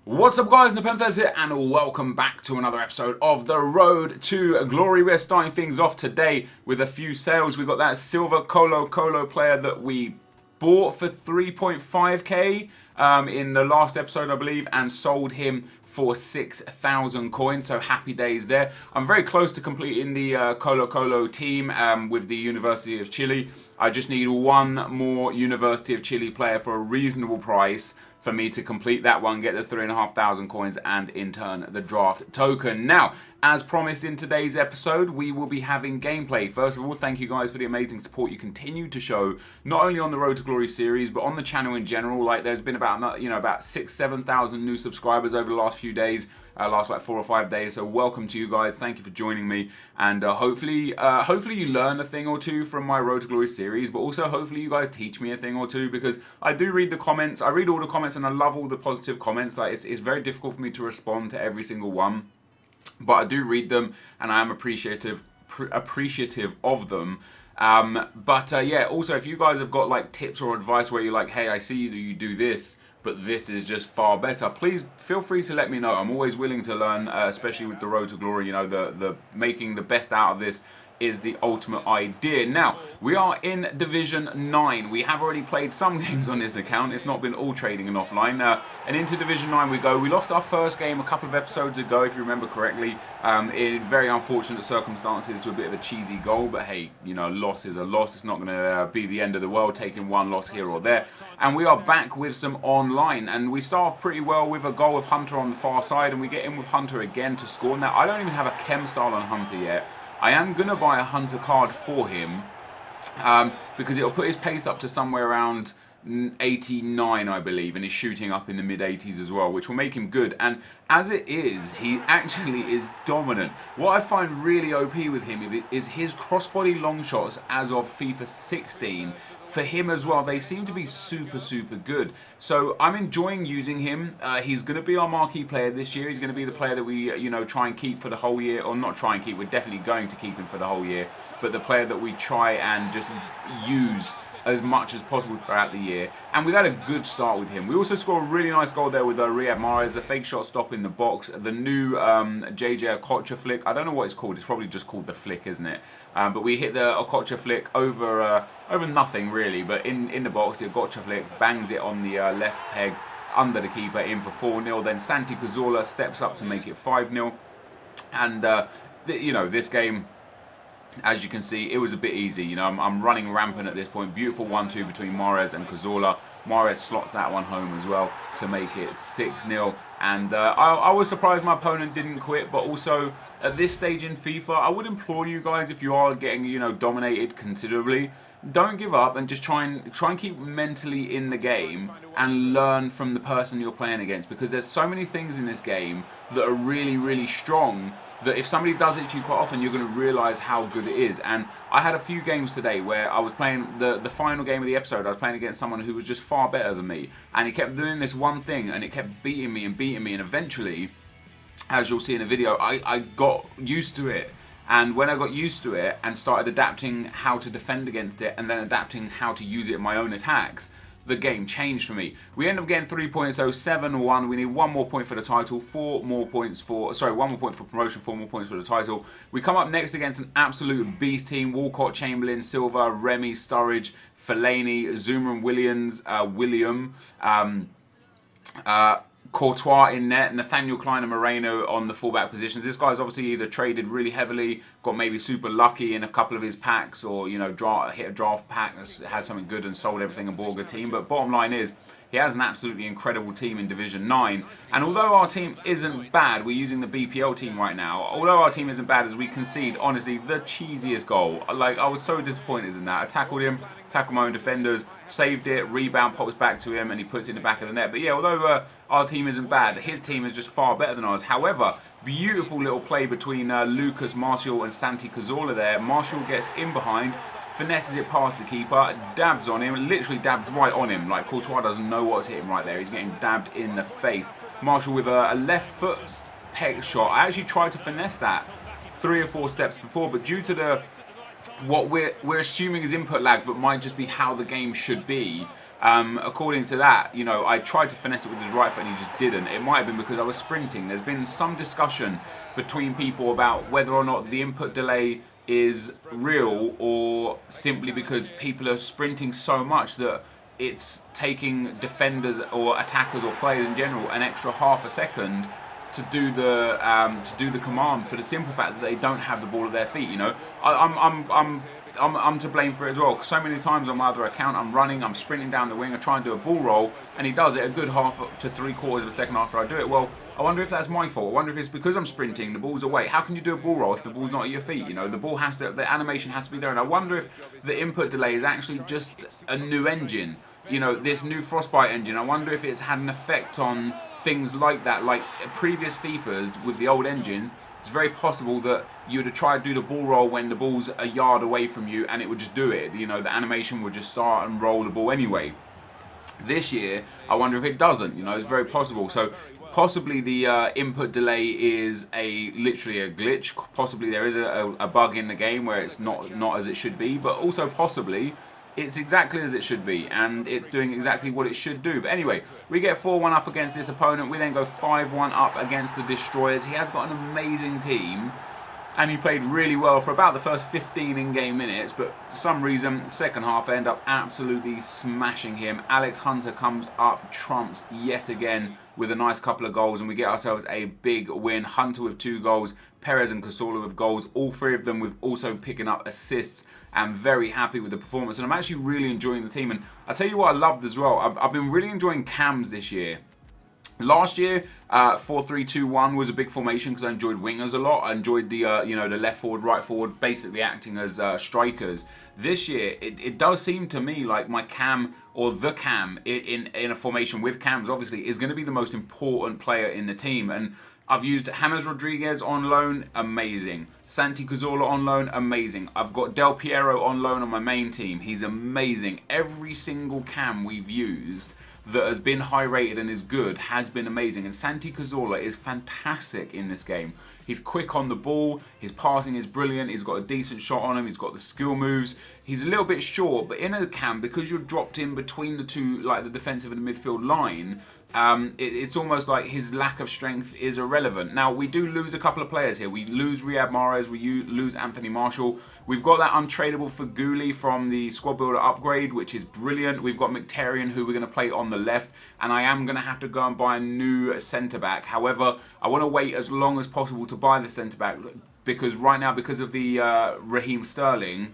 What's up guys, NepentheZ here and welcome back to another episode of The Road to Glory. We're starting things off today with a few sales. We've got that silver Colo player that we bought for 3.5k in the last episode I believe, and sold him for 6,000 coins, so happy days there. I'm very close to completing the Colo team with the University of Chile. I just need one more University of Chile player for a reasonable price for me to complete that one, get the 3,500 coins, and in turn the draft token. Now, as promised in today's episode, we will be having gameplay. First of all, thank you guys for the amazing support you continue to show, not only on the Road to Glory series, but on the channel in general. Like, there's been about 6,000-7,000 new subscribers over the last few days, last like 4 or 5 days. So welcome to you guys. Thank you for joining me, and hopefully you learn a thing or two from my Road to Glory series, but also hopefully you guys teach me a thing or two, because I do read the comments. I read all the comments and I love all the positive comments. Like, it's very difficult for me to respond to every single one, but I do read them and I am appreciative of them. Yeah, also if you guys have got like tips or advice where you're like, hey, I see you do this, but this is just far better, please feel free to let me know. I'm always willing to learn, especially with the Road to Glory. You know, the making the best out of this is the ultimate idea. Now, we are in Division 9. We have already played some games on this account. It's not been all trading and offline. And into Division 9 we go. We lost our first game a couple of episodes ago, if you remember correctly, in very unfortunate circumstances to a bit of a cheesy goal. But hey, you know, loss is a loss. It's not going to be the end of the world, taking one loss here or there. And we are back with some online. And we start off pretty well with a goal of Hunter on the far side. And we get in with Hunter again to score. Now, I don't even have a chem style on Hunter yet. I am going to buy a Hunter card for him because it'll put his pace up to somewhere around 89, I believe, and he's shooting up in the mid-80s as well, which will make him good. And as it is, he actually is dominant. What I find really OP with him is his crossbody long shots as of FIFA 16. For him as well, they seem to be super good. So I'm enjoying using him. He's going to be our marquee player this year. He's going to be the player that we, try and keep for the whole year. Or not try and keep, we're definitely going to keep him for the whole year. But the player that we try and just use as much as possible throughout the year, and we've had a good start with him. We also scored a really nice goal there with Riyad Mahrez, a fake shot stop in the box, the new JJ Okocha flick. I don't know what it's called. It's probably just called the flick, isn't it? But we hit the Okocha flick over nothing really, but in the box, the Okocha flick bangs it on the left peg under the keeper in for 4-0. Then Santi Cazorla steps up to make it 5-0, and this game, as you can see, it was a bit easy. You know, I'm running rampant at this point. Beautiful 1-2 between Mahrez and Cazorla. Mahrez slots that one home as well to make it 6-0. And I was surprised my opponent didn't quit, but also at this stage in FIFA, I would implore you guys, if you are getting, dominated considerably, don't give up and just try and keep mentally in the game and learn from the person you're playing against, because there's so many things in this game that are really strong that if somebody does it to you quite often, you're going to realise how good it is. And I had a few games today where I was playing the final game of the episode. I was playing against someone who was just far better than me, and he kept doing this one thing and it kept beating me, and eventually, as you'll see in the video, I got used to it. And when I got used to it and started adapting how to defend against it, and then adapting how to use it in my own attacks, the game changed for me. We end up getting 3 points, so 7-1. We need 1 more point for the title, 1 more point for promotion, 4 more points for the title. We come up next against an absolute beast team: Walcott, Chamberlain, Silva, Remy, Sturridge, Fellaini, Zuma and William, Courtois in net, Nathaniel Klein and Moreno on the fullback positions. This guy's obviously either traded really heavily, got maybe super lucky in a couple of his packs, or hit a draft pack, had something good and sold everything and bought a team. But bottom line is, he has an absolutely incredible team in Division 9. And although our team isn't bad, we're using the BPL team right now. Although our team isn't bad, as we concede, honestly, the cheesiest goal. Like, I was so disappointed in that. I tackled him, tackled my own defenders, saved it, rebound pops back to him, and he puts it in the back of the net. But yeah, although our team isn't bad, his team is just far better than ours. However, beautiful little play between Lucas Martial and Santi Cazorla there. Martial gets in behind, finesses it past the keeper, dabs on him, literally dabs right on him. Like, Courtois doesn't know what's hit him right there. He's getting dabbed in the face. Martial with a left foot peg shot. I actually tried to finesse that 3 or 4 steps before, but due to what we're assuming is input lag, but might just be how the game should be, According to that, you know, I tried to finesse it with his right foot and he just didn't. It might have been because I was sprinting. There's been some discussion between people about whether or not the input delay is real, or simply because people are sprinting so much that it's taking defenders or attackers or players in general an extra half a second to do the command, for the simple fact that they don't have the ball at their feet. You know, I'm to blame for it as well. So many times on my other account, I'm running, I'm sprinting down the wing, I try and do a ball roll, and he does it a good half to 3/4 of a second after I do it. Well, I wonder if that's my fault. I wonder if it's because I'm sprinting, the ball's away. How can you do a ball roll if the ball's not at your feet? You know, the ball has to, the animation has to be there. And I wonder if the input delay is actually just a new engine. You know, this new Frostbite engine. I wonder if it's had an effect on things like that, like previous FIFAs with the old engines. It's very possible that you would try to do the ball roll when the ball's a yard away from you, and it would just do it. You know, the animation would just start and roll the ball anyway. This year, I wonder if it doesn't. You know, it's very possible. So possibly the input delay is literally a glitch. Possibly there is a bug in the game where it's not as it should be, but also possibly it's exactly as it should be, and it's doing exactly what it should do. But anyway, we get 4-1 up against this opponent. We then go 5-1 up against the Destroyers. He has got an amazing team, and he played really well for about the first 15 in-game minutes, but for some reason, second half, I end up absolutely smashing him. Alex Hunter comes up, trumps yet again with a nice couple of goals, and we get ourselves a big win. Hunter with 2 goals, Perez and Cazorla with goals, all 3 of them with also picking up assists. I'm very happy with the performance, and I'm actually really enjoying the team. And I'll tell you what I loved as well. I've been really enjoying cams this year. Last year, 4-3-2-1 was a big formation because I enjoyed wingers a lot. I enjoyed the you know, the left forward, right forward, basically acting as strikers. This year, it does seem to me like my cam, or the cam in a formation with cams, obviously, is going to be the most important player in the team. And I've used James Rodriguez on loan, amazing. Santi Cazorla on loan, amazing. I've got Del Piero on loan on my main team. He's amazing. Every single cam we've used that has been high rated and is good has been amazing. And Santi Cazorla is fantastic in this game. He's quick on the ball, his passing is brilliant, he's got a decent shot on him, he's got the skill moves. He's a little bit short, but in a cam, because you're dropped in between the two, like the defensive and the midfield line, it's almost like his lack of strength is irrelevant. Now, we do lose a couple of players here. We lose Riyad Mahrez, we lose Anthony Marshall. We've got that untradeable for Gully from the squad builder upgrade, which is brilliant. We've got Mkhitaryan, who we're going to play on the left, and I am going to have to go and buy a new centre-back. However, I want to wait as long as possible to buy the centre-back, because right now, because of the Raheem Sterling,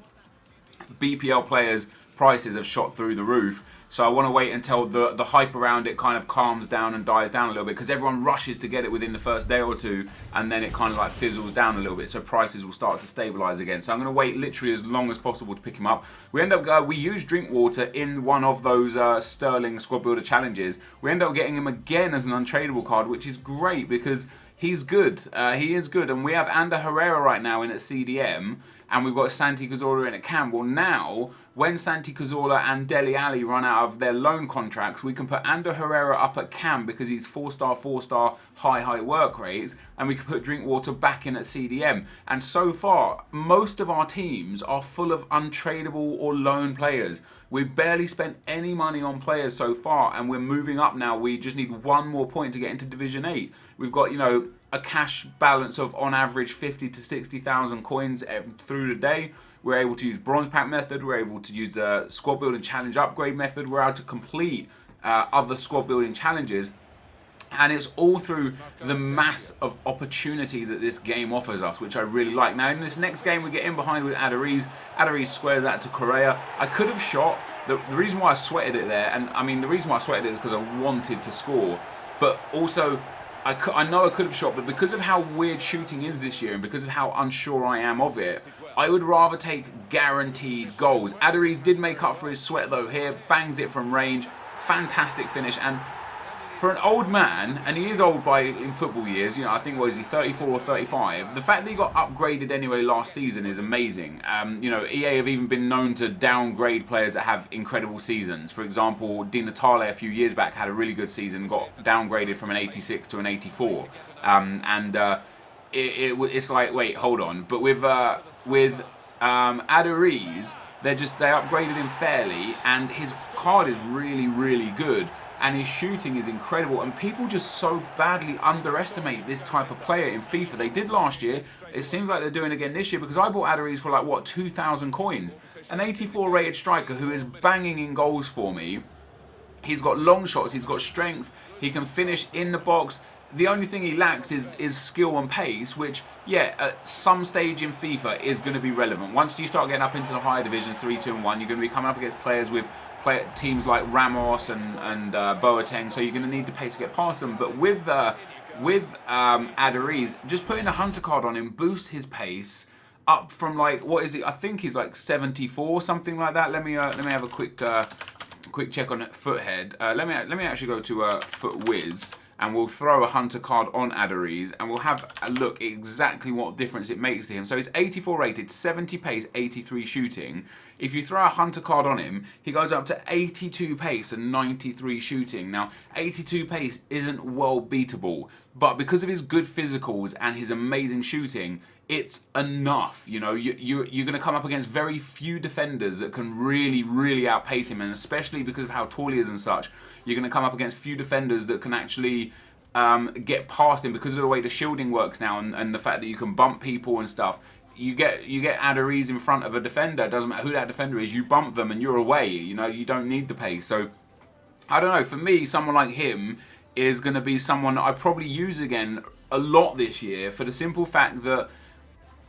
BPL players' prices have shot through the roof. So I want to wait until the hype around it kind of calms down and dies down a little bit, because everyone rushes to get it within the first day or two, and then it kind of like fizzles down a little bit, so prices will start to stabilize again. So I'm going to wait literally as long as possible to pick him up. We end up we use Drinkwater in one of those Sterling squad builder challenges. We end up getting him again as an untradeable card, which is great because he's good. He is good, and we have Ander Herrera right now in at CDM, and we've got Santi Cazorla in at cam. Well, now, when Santi Cazorla and Dele Alli run out of their loan contracts, we can put Ander Herrera up at cam because he's 4-star, high work rates, and we can put Drinkwater back in at CDM. And so far, most of our teams are full of untradeable or loan players. We've barely spent any money on players so far, and we're moving up now. We just need one more point to get into Division 8. We've got, you know, a cash balance of on average 50 to 60,000 coins through the day. We're able to use bronze pack method. We're able to use the squad building challenge upgrade method. We're able to complete other squad building challenges. And it's all through the mass of opportunity that this game offers us, which I really like. Now, in this next game, we get in behind with Adariz. Adariz squares that to Correa. I could have shot. The reason why I sweated it there, and I mean, the reason why I sweated it is because I wanted to score. But also, I know I could have shot, but because of how weird shooting is this year and because of how unsure I am of it, I would rather take guaranteed goals. Adariz did make up for his sweat though here, bangs it from range, fantastic finish. And for an old man, and he is old in football years, you know, I think, what is he, 34 or 35, the fact that he got upgraded anyway last season is amazing. You know, EA have even been known to downgrade players that have incredible seasons. For example, Di Natale a few years back had a really good season, got downgraded from an 86 to an 84. It's like, wait, hold on. But with Adariz, they upgraded him fairly, and his card is really, really good. And his shooting is incredible, and people just so badly underestimate this type of player in FIFA. They did last year. It seems like they're doing it again this year, because I bought Adderese for like, what, 2,000 coins. An 84 rated striker who is banging in goals for me. He's got long shots, he's got strength, he can finish in the box. The only thing he lacks is skill and pace, which, yeah, at some stage in FIFA is going to be relevant. Once you start getting up into the higher division, 3, 2, and 1, you're going to be coming up against players with teams like Ramos and Boateng, so you're going to need the pace to get past them. But with Adderese, just putting a hunter card on him boosts his pace up from, like, what is it? I think he's like 74, something like that. Let me have a quick check on Foothead. Let me actually go to FootWiz, and we'll throw a hunter card on Adderese, and we'll have a look exactly what difference it makes to him. So he's 84 rated, 70 pace, 83 shooting. If you throw a hunter card on him, he goes up to 82 pace and 93 shooting. Now, 82 pace isn't well beatable, but because of his good physicals and his amazing shooting, it's enough. You know, you're going to come up against very few defenders that can really, really outpace him, and especially because of how tall he is and such, you're going to come up against few defenders that can actually get past him because of the way the shielding works now, and the fact that you can bump people and stuff. You get Adderese in front of a defender. It doesn't matter who that defender is. You bump them and you're away. You know, you don't need the pace. So I don't know. For me, someone like him is going to be someone that I probably use again a lot this year, for the simple fact that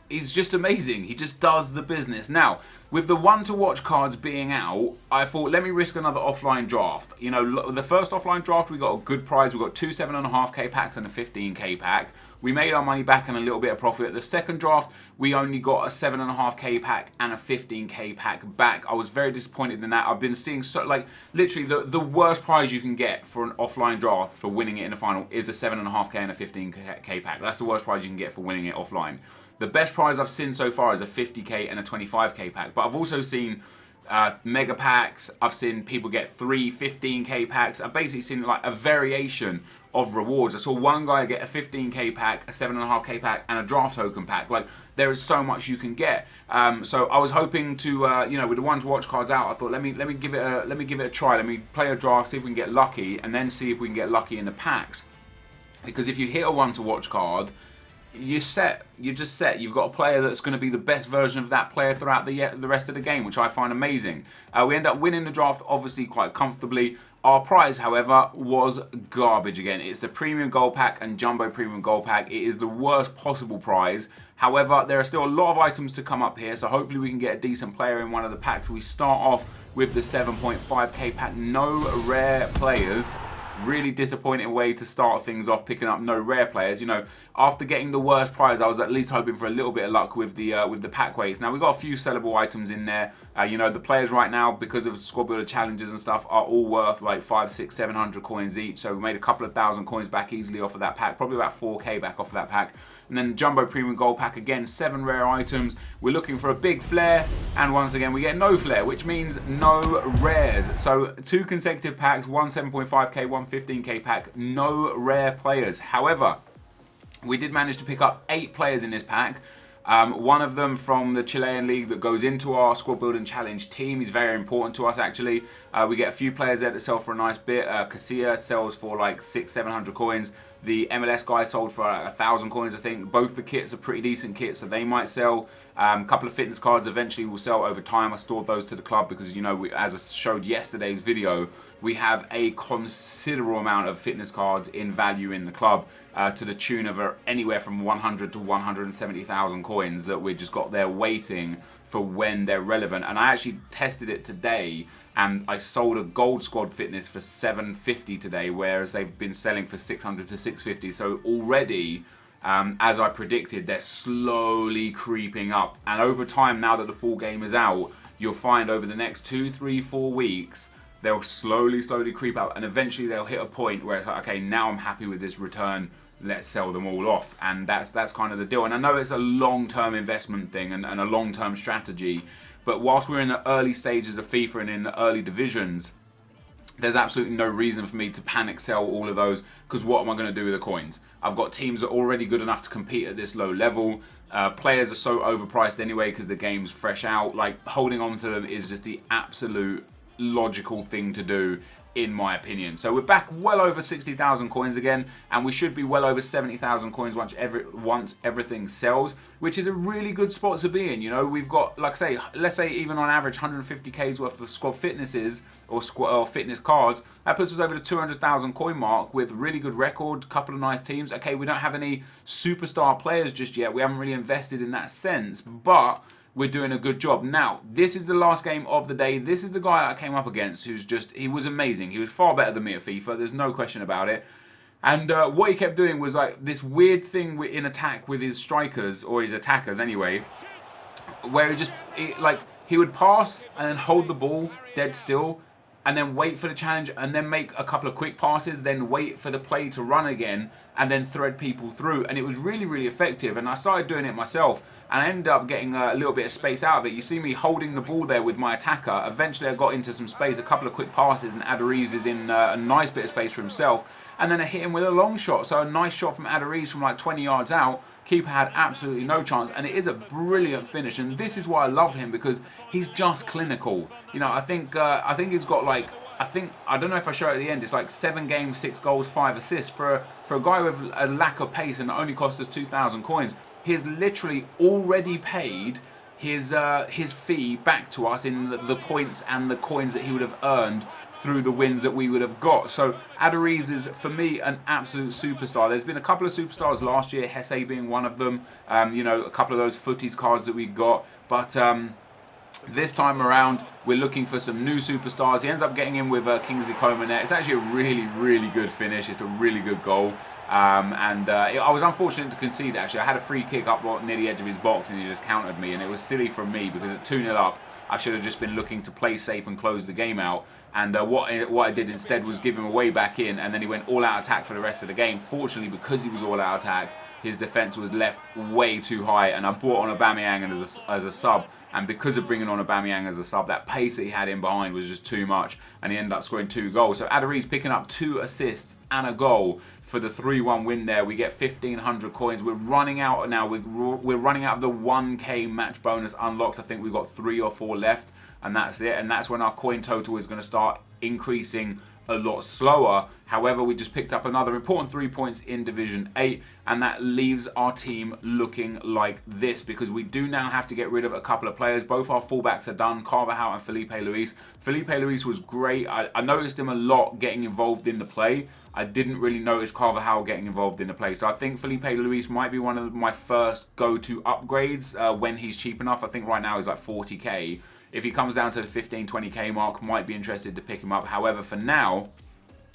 he's just amazing. He just does the business. Now, with the one to watch cards being out, I thought, let me risk another offline draft. You know, the first offline draft, we got a good prize. We got 2 7.5k packs and a 15k pack. We made our money back and a little bit of profit. The second draft, we only got a 7.5k pack and a 15k pack back. I was very disappointed in that. I've been seeing, so, like, literally the worst prize you can get for an offline draft for winning it in the final is a 7.5k and a 15k pack. That's the worst prize you can get for winning it offline. The best prize I've seen so far is a 50k and a 25k pack. But I've also seen mega packs. I've seen people get 3 15k packs. I've basically seen like a variation of rewards. I saw one guy get a 15k pack, a 7.5k pack, and a draft token pack. Like, there is so much you can get. So I was hoping to, you know, with the one to watch cards out, I thought let me give it a try. Let me play a draft, see if we can get lucky, and then see if we can get lucky in the packs. Because if you hit a one to watch card, you're just set. You've got a player that's going to be the best version of that player throughout the rest of the game, which I find amazing. We end up winning the draft, obviously, quite comfortably. Our prize, however, was garbage again. It's the Premium Gold Pack and Jumbo Premium Gold Pack. It is the worst possible prize. However, there are still a lot of items to come up here, so hopefully we can get a decent player in one of the packs. We start off with the 7.5k pack. No rare players. Really disappointing way to start things off, picking up no rare players. You know, after getting the worst prize, I was at least hoping for a little bit of luck with the pack weights. Now, we've got a few sellable items in there. You know, the players right now, because of squad builder challenges and stuff, are all worth like 500, 600, 700 coins each. So we made a couple of thousand coins back easily off of that pack, probably about 4k back off of that pack. And then the Jumbo Premium Gold Pack, again, 7 rare items. We're looking for a big flare, and once again, we get no flare, which means no rares. So 2 consecutive packs, one 7.5k, one 15k pack, no rare players. However, we did manage to pick up 8 players in this pack. One of them from the Chilean league that goes into our squad building challenge team. He's very important to us, actually. We get a few players there that sell for a nice bit. Casilla sells for like 600, 700 coins. The MLS guy sold for 1,000 coins, I think. Both the kits are pretty decent kits, so they might sell. A couple of fitness cards eventually will sell over time. I stored those to the club because, you know, as I showed yesterday's video, we have a considerable amount of fitness cards in value in the club, to the tune of anywhere from 100 to 170,000 coins that we just got there waiting for when they're relevant. And I actually tested it today, and I sold a gold squad fitness for 750 today, whereas they've been selling for 600 to 650. So already, as I predicted, they're slowly creeping up. And over time, now that the full game is out, you'll find over the next 2, 3, 4 weeks, they'll slowly creep up, and eventually they'll hit a point where it's like, okay, now I'm happy with this return. Let's sell them all off. And that's kind of the deal. And I know it's a long-term investment thing and a long-term strategy, but whilst we're in the early stages of FIFA and in the early divisions, there's absolutely no reason for me to panic sell all of those, because what am I going to do with the coins? I've got teams that are already good enough to compete at this low level. Players are so overpriced anyway because the game's fresh out. Like, holding on to them is just the absolute logical thing to do, in my opinion. So we're back well over 60,000 coins again, and we should be well over 70,000 coins once everything sells, which is a really good spot to be in. You know, we've got, like I say, let's say even on average 150k's worth of squad fitnesses or fitness cards. That puts us over the 200,000 coin mark with really good record, couple of nice teams. Okay, we don't have any superstar players just yet. We haven't really invested in that sense, but we're doing a good job. Now, this is the last game of the day. This is the guy I came up against who's just, he was amazing. He was far better than me at FIFA. There's no question about it. And what he kept doing was like this weird thing in attack with his strikers, or his attackers anyway, where he would pass and then hold the ball dead still, and then wait for the challenge, and then make a couple of quick passes, then wait for the play to run again, and then thread people through. And it was really, really effective. And I started doing it myself, and I ended up getting a little bit of space out of it. You see me holding the ball there with my attacker. Eventually I got into some space, a couple of quick passes, and Adariz is in a nice bit of space for himself. And then I hit him with a long shot. So a nice shot from Adariz from like 20 yards out. Keeper had absolutely no chance, and it is a brilliant finish. And this is why I love him, because he's just clinical. You know, I think he's got like, I don't know if I show it at the end, it's like 7 games, 6 goals, 5 assists. For a guy with a lack of pace and it only cost us 2,000 coins, he's literally already paid his fee back to us in the points and the coins that he would have earned through the wins that we would have got. So Adariz is, for me, an absolute superstar. There's been a couple of superstars last year, Hesse being one of them, you know, a couple of those footies cards that we got, but this time around we're looking for some new superstars. He ends up getting in with Kingsley Coman there. It's actually a really, really good finish. It's a really good goal. I was unfortunate to concede, actually. I had a free kick up near the edge of his box and he just countered me, and it was silly from me because at 2-0 up I should have just been looking to play safe and close the game out. And what I did instead was give him a way back in, and then he went all out attack for the rest of the game. Fortunately, because he was all out attack, his defense was left way too high, and I brought on Aubameyang as a sub. And because of bringing on Aubameyang as a sub, that pace that he had in behind was just too much, and he ended up scoring 2 goals. So Adariz picking up 2 assists and a goal for the 3-1 win there. We get 1,500 coins. We're running out now. We're running out of the 1k match bonus unlocked. I think we've got 3 or 4 left, and that's it. And that's when our coin total is going to start increasing a lot slower. However, we just picked up another important 3 points in Division 8, and that leaves our team looking like this, because we do now have to get rid of a couple of players. Both our fullbacks are done, Carvajal and Felipe Luis. Felipe Luis was great. I noticed him a lot getting involved in the play. I didn't really notice Carvajal getting involved in the play. So I think Felipe Luis might be one of my first go-to upgrades when he's cheap enough. I think right now he's like 40k. If he comes down to the 15, 20k mark, might be interested to pick him up. However, for now,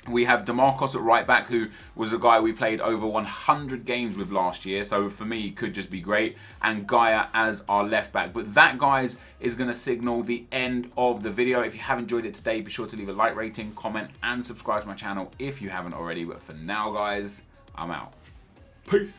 we have DeMarcos at right back, who was a guy we played over 100 games with last year. So for me, he could just be great. And Gaia as our left back. But that, guys, is going to signal the end of the video. If you have enjoyed it today, be sure to leave a like rating, comment, and subscribe to my channel if you haven't already. But for now, guys, I'm out. Peace.